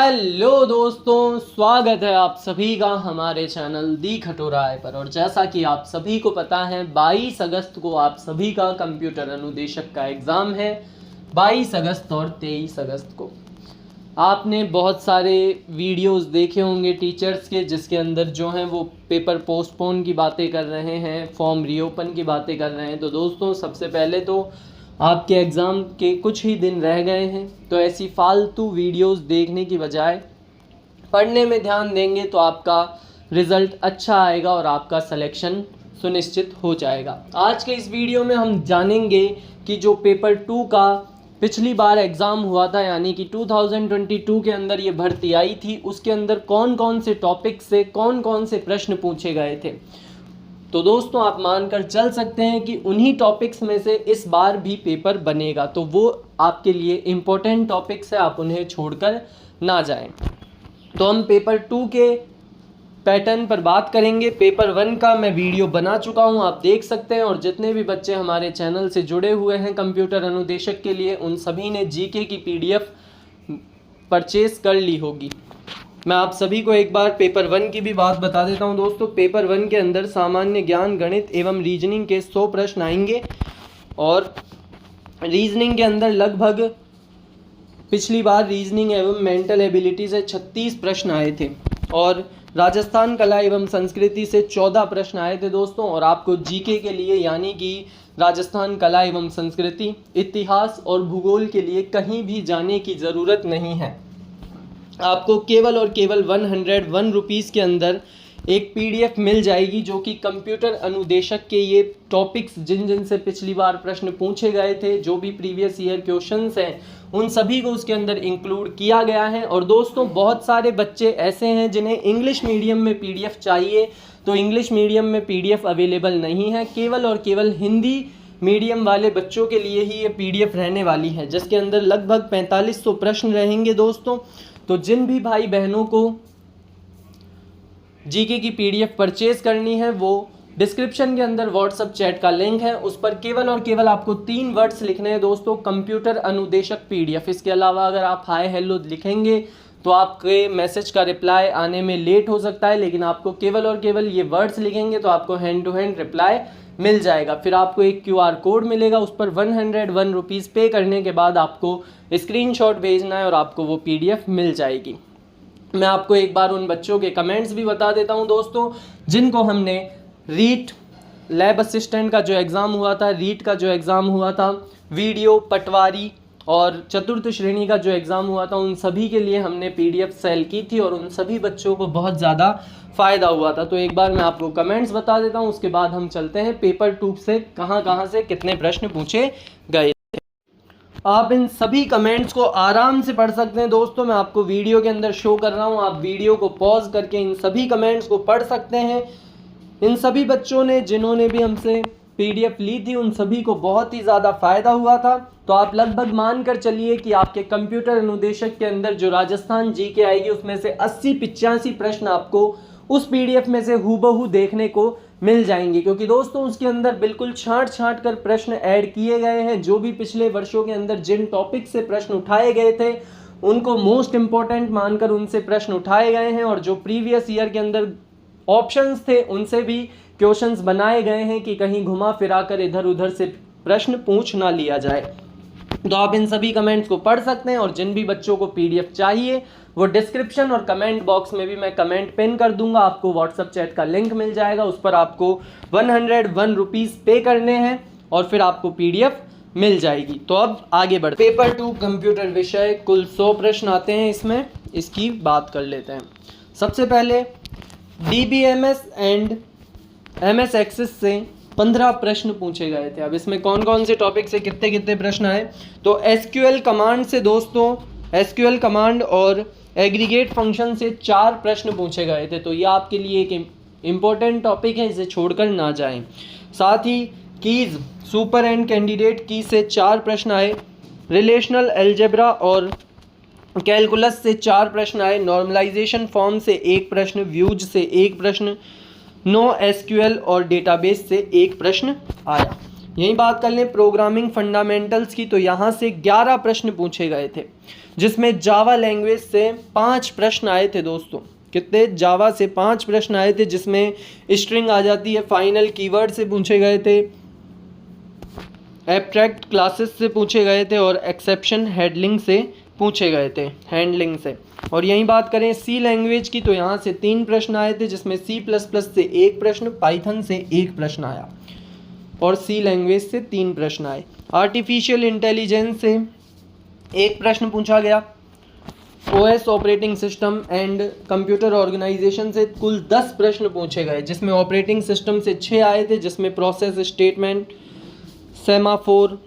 Hello दोस्तों, स्वागत है आप सभी का हमारे चैनल दी खटोराय पर। और जैसा कि आप सभी को पता है 22 अगस्त को आप सभी का कंप्यूटर अनुदेशक का एग्ज़ाम है। 22 अगस्त और 23 अगस्त को आपने बहुत सारे वीडियोस देखे होंगे टीचर्स के, जिसके अंदर जो हैं वो पेपर पोस्टपोन की बातें कर रहे हैं, फॉर्म रीओपन की बातें कर रहे हैं। तो दोस्तों, सबसे पहले तो आपके एग्ज़ाम के कुछ ही दिन रह गए हैं, तो ऐसी फालतू वीडियोस देखने की बजाय पढ़ने में ध्यान देंगे तो आपका रिज़ल्ट अच्छा आएगा और आपका सिलेक्शन सुनिश्चित हो जाएगा। आज के इस वीडियो में हम जानेंगे कि जो पेपर 2 का पिछली बार एग्ज़ाम हुआ था, यानी कि 2022 के अंदर ये भर्ती आई थी, उसके अंदर कौन कौन से टॉपिक से कौन कौन से प्रश्न पूछे गए थे। तो दोस्तों, आप मानकर चल सकते हैं कि उन्हीं टॉपिक्स में से इस बार भी पेपर बनेगा, तो वो आपके लिए इम्पोर्टेंट टॉपिक्स है, आप उन्हें छोड़कर ना जाएं। तो हम पेपर 2 के पैटर्न पर बात करेंगे। पेपर 1 का मैं वीडियो बना चुका हूं, आप देख सकते हैं। और जितने भी बच्चे हमारे चैनल से जुड़े हुए हैं कंप्यूटर अनुदेशक के लिए, उन सभी ने जीके की पीडीएफ परचेज कर ली होगी। मैं आप सभी को एक बार पेपर 1 की भी बात बता देता हूं दोस्तों। पेपर 1 के अंदर सामान्य ज्ञान, गणित एवं रीजनिंग के 100 प्रश्न आएंगे। और रीजनिंग के अंदर लगभग पिछली बार रीजनिंग एवं मेंटल एबिलिटी से 36 प्रश्न आए थे। और राजस्थान कला एवं संस्कृति से 14 प्रश्न आए थे दोस्तों। और आपको जीके के लिए, यानी कि राजस्थान कला एवं संस्कृति, इतिहास और भूगोल के लिए कहीं भी जाने की ज़रूरत नहीं है। आपको केवल और केवल 101 रुपीज़ के अंदर एक पीडीएफ मिल जाएगी, जो कि कंप्यूटर अनुदेशक के ये टॉपिक्स जिन से पिछली बार प्रश्न पूछे गए थे, जो भी प्रीवियस ईयर क्वेश्चंस हैं, उन सभी को उसके अंदर इंक्लूड किया गया है। और दोस्तों, बहुत सारे बच्चे ऐसे हैं जिन्हें इंग्लिश मीडियम में पीडीएफ चाहिए, तो इंग्लिश मीडियम में पीडीएफ अवेलेबल नहीं है। केवल और केवल हिंदी मीडियम वाले बच्चों के लिए ही ये पीडीएफ रहने वाली है, जिसके अंदर लगभग 4500 प्रश्न रहेंगे दोस्तों। तो जिन भी भाई बहनों को जीके की पीडीएफ परचेज करनी है, वो डिस्क्रिप्शन के अंदर व्हाट्सएप चैट का लिंक है, उस पर केवल और केवल आपको 3 वर्ड्स लिखने हैं दोस्तों, कंप्यूटर अनुदेशक पीडीएफ। इसके अलावा अगर आप हाय हेलो लिखेंगे तो आपके मैसेज का रिप्लाई आने में लेट हो सकता है, लेकिन आपको केवल और केवल ये वर्ड्स लिखेंगे तो आपको हैंड टू हैंड रिप्लाई मिल जाएगा। फिर आपको एक QR कोड मिलेगा, उस पर 101 रुपीज़ पे करने के बाद आपको स्क्रीनशॉट भेजना है और आपको वो पीडीएफ मिल जाएगी। मैं आपको एक बार उन बच्चों के कमेंट्स भी बता देता हूं दोस्तों, जिनको हमने रीट लैब असिस्टेंट का जो एग्ज़ाम हुआ था, रीट का जो एग्ज़ाम हुआ था, वीडियो पटवारी और चतुर्थ श्रेणी का जो एग्ज़ाम हुआ था, उन सभी के लिए हमने पीडीएफ सेल की थी और उन सभी बच्चों को बहुत ज़्यादा फ़ायदा हुआ था। तो एक बार मैं आपको कमेंट्स बता देता हूं, उसके बाद हम चलते हैं पेपर 2 से कहां से कितने प्रश्न पूछे गए। आप इन सभी कमेंट्स को आराम से पढ़ सकते हैं दोस्तों, मैं आपको वीडियो के अंदर शो कर रहा हूं, आप वीडियो को पॉज करके इन सभी कमेंट्स को पढ़ सकते हैं। इन सभी बच्चों ने, जिन्होंने भी हमसे पीडीएफ ली थी, उन सभी को बहुत ही ज़्यादा फ़ायदा हुआ था। तो आप लगभग मान कर चलिए कि आपके कंप्यूटर अनुदेशक के अंदर जो राजस्थान जीके आएगी, उसमें से 80-85 प्रश्न आपको उस पीडीएफ में से हूबहू देखने को मिल जाएंगे, क्योंकि दोस्तों उसके अंदर बिल्कुल छांट कर प्रश्न ऐड किए गए हैं। जो भी पिछले वर्षों के अंदर जिन टॉपिक से प्रश्न उठाए गए थे, उनको मोस्ट इंपॉर्टेंट मानकर उनसे प्रश्न उठाए गए हैं। और जो प्रीवियस ईयर के अंदर ऑप्शंस थे, उनसे भी क्वेश्चंस बनाए गए हैं कि कहीं घुमा फिरा कर इधर उधर से प्रश्न पूछ ना लिया जाए। तो आप इन सभी कमेंट्स को पढ़ सकते हैं। और जिन भी बच्चों को पीडीएफ चाहिए, वो डिस्क्रिप्शन और कमेंट बॉक्स में भी मैं कमेंट पिन कर दूंगा, आपको व्हाट्सएप चैट का लिंक मिल जाएगा, उस पर आपको 101 रुपीज़ पे करने हैं और फिर आपको पीडीएफ मिल जाएगी। तो अब आगे बढ़, पेपर 2 कंप्यूटर विषय, कुल 100 प्रश्न आते हैं इसमें, इसकी बात कर लेते हैं। सबसे पहले DBMS एंड MS एक्सेस से 15 प्रश्न पूछे गए थे। अब इसमें कौन कौन से टॉपिक से कितने कितने प्रश्न आए, तो SQL कमांड से दोस्तों, SQL कमांड और एग्रीगेट फंक्शन से 4 प्रश्न पूछे गए थे। तो ये आपके लिए एक इम्पोर्टेंट टॉपिक है, इसे छोड़कर ना जाएं। साथ ही कीज़, सुपर एंड कैंडिडेट की से 4 प्रश्न आए। रिलेशनल अलजेब्रा और कैलकुलस से 4 प्रश्न आए। नॉर्मलाइजेशन फॉर्म से 1 प्रश्न, व्यूज से 1 प्रश्न, नो SQL और डेटाबेस से 1 प्रश्न आया। यही बात कर लें प्रोग्रामिंग फंडामेंटल्स की, तो यहाँ से 11 प्रश्न पूछे गए थे, जिसमें जावा लैंग्वेज से 5 प्रश्न आए थे दोस्तों। कितने? जावा से 5 प्रश्न आए थे, जिसमें स्ट्रिंग आ जाती है, फाइनल कीवर्ड से पूछे गए थे, एब्स्ट्रैक्ट क्लासेस से पूछे गए थे और एक्सेप्शन हैंडलिंग से पूछे गए थे, हैंडलिंग से। और यही बात करें सी लैंग्वेज की, तो यहाँ से 3 प्रश्न आए थे, जिसमें C++ से 1 प्रश्न, पाइथन से 1 प्रश्न आया और सी लैंग्वेज से 3 प्रश्न आए। आर्टिफिशियल इंटेलिजेंस से 1 प्रश्न पूछा गया। OS operating system and computer organization से कुल 10 प्रश्न पूछे गए, जिसमें ऑपरेटिंग सिस्टम से 6 आए थे, जिसमें process statement, semaphore,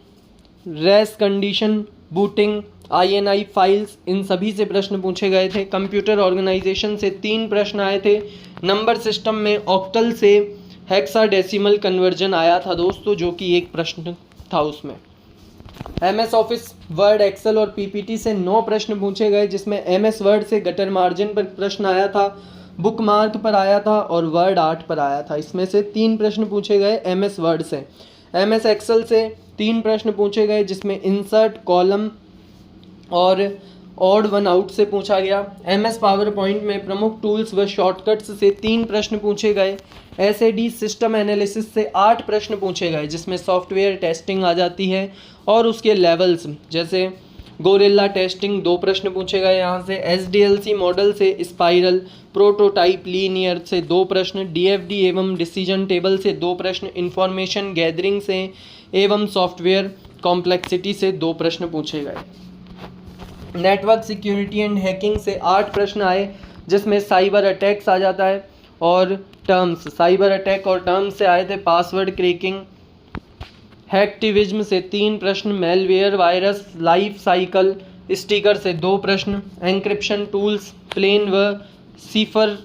race condition, booting, INI files, इन सभी से प्रश्न पूछे गए थे। कंप्यूटर ऑर्गेनाइजेशन से 3 प्रश्न आए थे। नंबर सिस्टम में ऑक्टल से हेक्साडेसिमल कन्वर्जन आया था दोस्तों, जो कि 1 प्रश्न था उसमें। MS ऑफिस, वर्ड, एक्सेल और PPT से 9 प्रश्न पूछे गए, जिसमें MS वर्ड से गटर मार्जिन पर प्रश्न आया था, बुक मार्क पर आया था और वर्ड आर्ट पर आया था। इसमें से 3 प्रश्न पूछे गए MS वर्ड से। MS एक्सेल से 3 प्रश्न पूछे गए, जिसमें इंसर्ट, कॉलम और ऑड वन आउट से पूछा गया। MS पावर पॉइंट में प्रमुख टूल्स व शॉर्टकट्स से 3 प्रश्न पूछे गए। SAD सिस्टम एनालिसिस से 8 प्रश्न पूछे गए, जिसमें सॉफ्टवेयर टेस्टिंग आ जाती है और उसके लेवल्स, जैसे गोरिल्ला टेस्टिंग 2 प्रश्न पूछे गए यहाँ से। SDLC मॉडल से स्पाइरल, प्रोटोटाइप, लीनियर से 2 प्रश्न। DFD एवं डिसीजन टेबल से 2 प्रश्न। इंफॉर्मेशन गैदरिंग से एवं सॉफ्टवेयर कॉम्प्लेक्सिटी से 2 प्रश्न पूछे गए। नेटवर्क सिक्योरिटी एंड हैकिंग से 8 प्रश्न आए, जिसमें साइबर अटैक्स आ जाता है और टर्म्स, साइबर अटैक और टर्म्स से आए थे। पासवर्ड क्रैकिंग, हैकटिविज्म से 3 प्रश्न। Malware, virus, life cycle sticker से 2 प्रश्न। एन्क्रिप्शन टूल्स, प्लेन व सिफर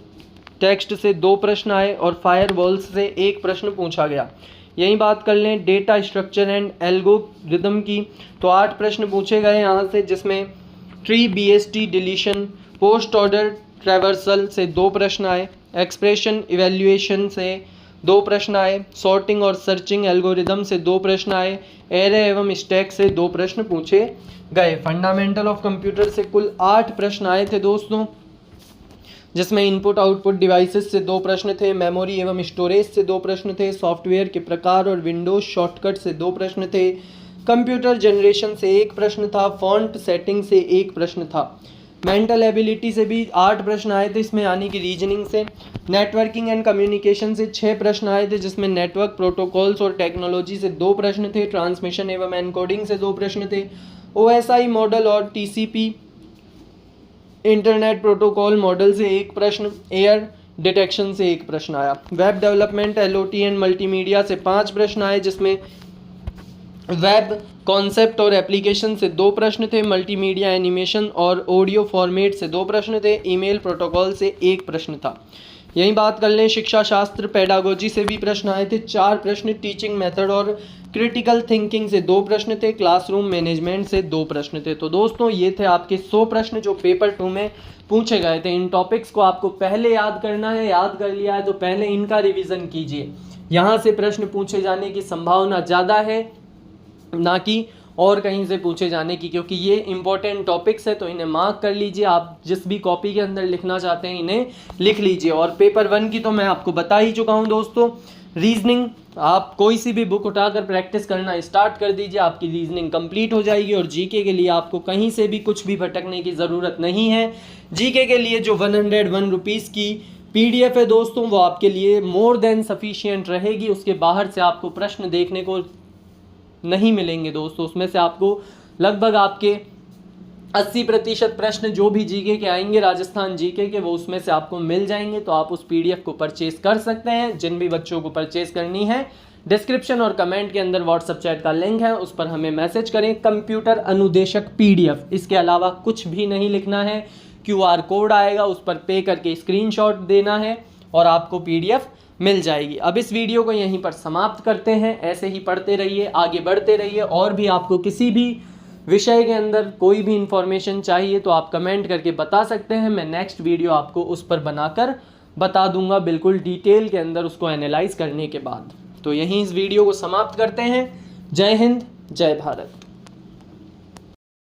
टेक्स्ट से 2 प्रश्न आए और फायरवॉल्स से 1 प्रश्न पूछा गया। यही बात कर लें डेटा स्ट्रक्चर एंड एल्गोरिदम की, तो 8 प्रश्न पूछे गए यहाँ से, जिसमें tree BST deletion, post order traversal से 2 प्रश्न आए। एक्सप्रेशन इवैल्यूएशन से 2 प्रश्न आए। सॉर्टिंग और सर्चिंग एल्गोरिदम से 2 प्रश्न आए। एरे एवं स्टैक से 2 प्रश्न पूछे गए। फंडामेंटल ऑफ कंप्यूटर से कुल 8 प्रश्न आए थे दोस्तों, जिसमें इनपुट आउटपुट डिवाइसेस से 2 प्रश्न थे। मेमोरी एवं स्टोरेज से 2 प्रश्न थे। सॉफ्टवेयर के प्रकार और विंडोज शॉर्टकट से 2 प्रश्न थे। कंप्यूटर जनरेशन से 1 प्रश्न था। फॉन्ट सेटिंग से 1 प्रश्न था। मेंटल एबिलिटी से भी 8 प्रश्न आए थे इसमें, यानी कि रीजनिंग से। नेटवर्किंग एंड कम्युनिकेशन से 6 प्रश्न आए थे, जिसमें नेटवर्क प्रोटोकॉल्स और टेक्नोलॉजी से 2 प्रश्न थे। ट्रांसमिशन एवं एनकोडिंग से 2 प्रश्न थे। OSI मॉडल और TCP इंटरनेट प्रोटोकॉल मॉडल से 1 प्रश्न। एयर डिटेक्शन से 1 प्रश्न आया। Web development, LOT and multimedia से 5 प्रश्न आए, जिसमें वेब कॉन्सेप्ट और एप्लीकेशन से 2 प्रश्न थे। मल्टीमीडिया एनिमेशन और ऑडियो फॉर्मेट से 2 प्रश्न थे। ईमेल प्रोटोकॉल से 1 प्रश्न था। यही बात कर लें शिक्षा शास्त्र पेडागोजी से भी प्रश्न आए थे, 4 प्रश्न। टीचिंग मेथड और क्रिटिकल थिंकिंग से 2 प्रश्न थे। क्लासरूम मैनेजमेंट से 2 प्रश्न थे। तो दोस्तों ये थे आपके 100 प्रश्न जो पेपर 2 में पूछे गए थे। इन टॉपिक्स को आपको पहले याद करना है। याद कर लिया है तो पहले इनका रिवीजन कीजिए। यहाँ से प्रश्न पूछे जाने की संभावना ज़्यादा है, ना कि और कहीं से पूछे जाने की, क्योंकि ये इंपॉर्टेंट टॉपिक्स है, तो इन्हें मार्क कर लीजिए। आप जिस भी कॉपी के अंदर लिखना चाहते हैं इन्हें लिख लीजिए। और पेपर 1 की तो मैं आपको बता ही चुका हूँ दोस्तों। रीजनिंग, आप कोई सी भी बुक उठाकर प्रैक्टिस करना स्टार्ट कर दीजिए, आपकी रीजनिंग कंप्लीट हो जाएगी। और जीके के लिए आपको कहीं से भी कुछ भी भटकने की ज़रूरत नहीं है। जीके के लिए जो 101 रुपीज़ की PDF है दोस्तों, वो आपके लिए मोर देन सफिशिएंट रहेगी। उसके बाहर से आपको प्रश्न देखने को नहीं मिलेंगे दोस्तों। उसमें से आपको लगभग आपके 80% प्रश्न जो भी जीके के आएंगे, राजस्थान जीके के, वो उसमें से आपको मिल जाएंगे। तो आप उस PDF को परचेज कर सकते हैं। जिन भी बच्चों को परचेज करनी है, डिस्क्रिप्शन और कमेंट के अंदर व्हाट्सएप चैट का लिंक है, उस पर हमें मैसेज करें, कंप्यूटर अनुदेशक PDF। इसके अलावा कुछ भी नहीं लिखना है। QR कोड आएगा, उस पर पे करके स्क्रीनशॉट देना है और आपको PDF मिल जाएगी। अब इस वीडियो को यहीं पर समाप्त करते हैं। ऐसे ही पढ़ते रहिए, आगे बढ़ते रहिए। और भी आपको किसी भी विषय के अंदर कोई भी इंफॉर्मेशन चाहिए तो आप कमेंट करके बता सकते हैं। मैं नेक्स्ट वीडियो आपको उस पर बनाकर बता दूंगा, बिल्कुल डिटेल के अंदर उसको एनालाइज करने के बाद। तो यहीं इस वीडियो को समाप्त करते हैं। जय हिंद, जय भारत।